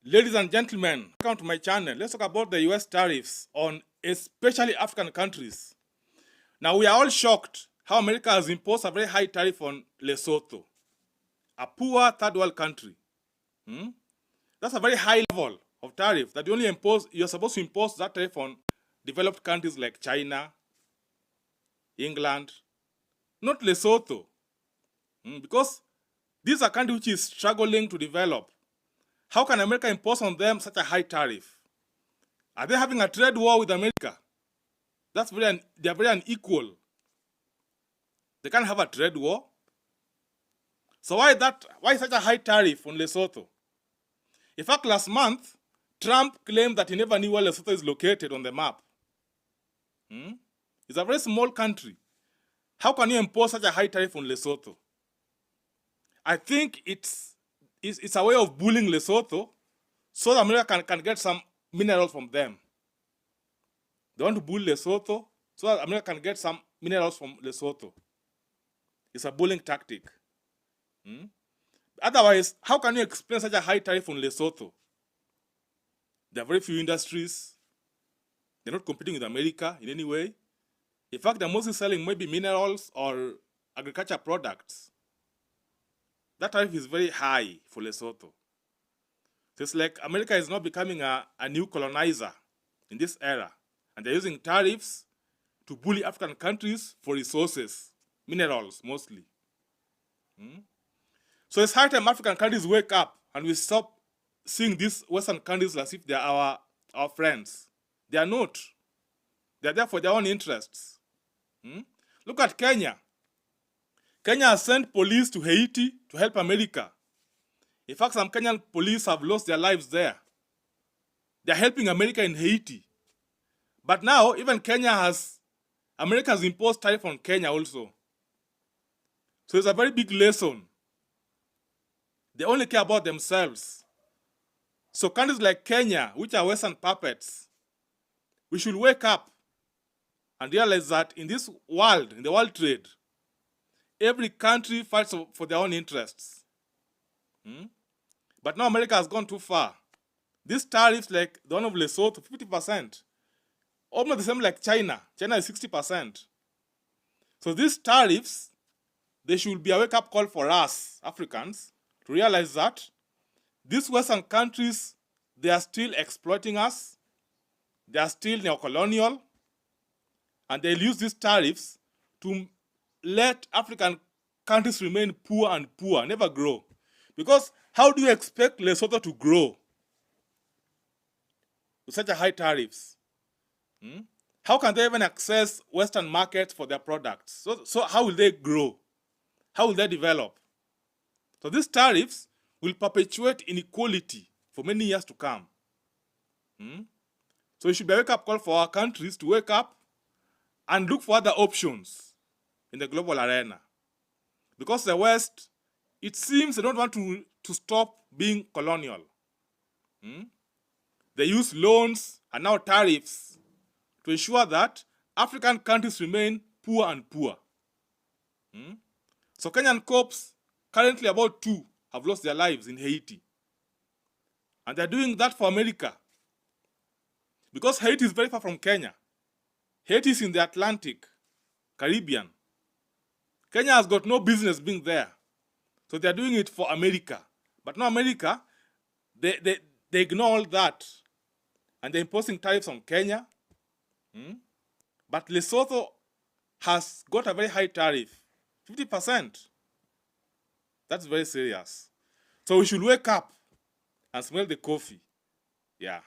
Ladies and gentlemen, welcome to my channel. Let's talk about the US tariffs on especially African countries. Now, we are all shocked how America has imposed a very high tariff on Lesotho, a poor third world country. That's a very high level of tariff that you're supposed to impose that tariff on developed countries like China, England, not Lesotho. Because these are countries which is struggling to develop. How can America impose on them such a high tariff? Are they having a trade war with America? They are very unequal. They can't have a trade war. So why such a high tariff on Lesotho? In fact, last month, Trump claimed that he never knew where Lesotho is located on the map. It's a very small country. How can you impose such a high tariff on Lesotho? I think it's a way of bullying Lesotho so that America can get some minerals from them. They want to bully Lesotho so that America can get some minerals from Lesotho. It's a bullying tactic. Otherwise, how can you explain such a high tariff on Lesotho? There are very few industries. They're not competing with America in any way. In fact, they're mostly selling maybe minerals or agriculture products. That tariff is very high for Lesotho. So it's like America is now becoming a new colonizer in this era. And they're using tariffs to bully African countries for resources, minerals mostly. So it's high time African countries wake up and we stop seeing these Western countries as if they are our friends. They are not. They are there for their own interests. Look at Kenya. Kenya has sent police to Haiti to help America. In fact, some Kenyan police have lost their lives there. They're helping America in Haiti. But now, even America has imposed tariff on Kenya also. So it's a very big lesson. They only care about themselves. So countries like Kenya, which are Western puppets, we should wake up and realize that in this world, in the world trade, every country fights for their own interests. But now America has gone too far. These tariffs, like the one of Lesotho, 50%. Almost the same like China. China is 60%. So these tariffs, they should be a wake-up call for us, Africans, to realize that these Western countries, they are still exploiting us. They are still neo-colonial. And they'll use these tariffs to let African countries remain poor and poor, never grow. Because how do you expect Lesotho to grow with such a high tariffs? How can they even access Western markets for their products? So how will they grow? How will they develop? So these tariffs will perpetuate inequality for many years to come. So it should be a wake-up call for our countries to wake up and look for other options in the global arena. Because the West, it seems they don't want to stop being colonial. They use loans and now tariffs to ensure that African countries remain poor and poor. So Kenyan cops, currently about 2, have lost their lives in Haiti. And they're doing that for America. Because Haiti is very far from Kenya. Haiti is in the Atlantic, Caribbean. Kenya has got no business being there. So they're doing it for America. But now America, they ignore all that. And they're imposing tariffs on Kenya. But Lesotho has got a very high tariff, 50%. That's very serious. So we should wake up and smell the coffee. Yeah.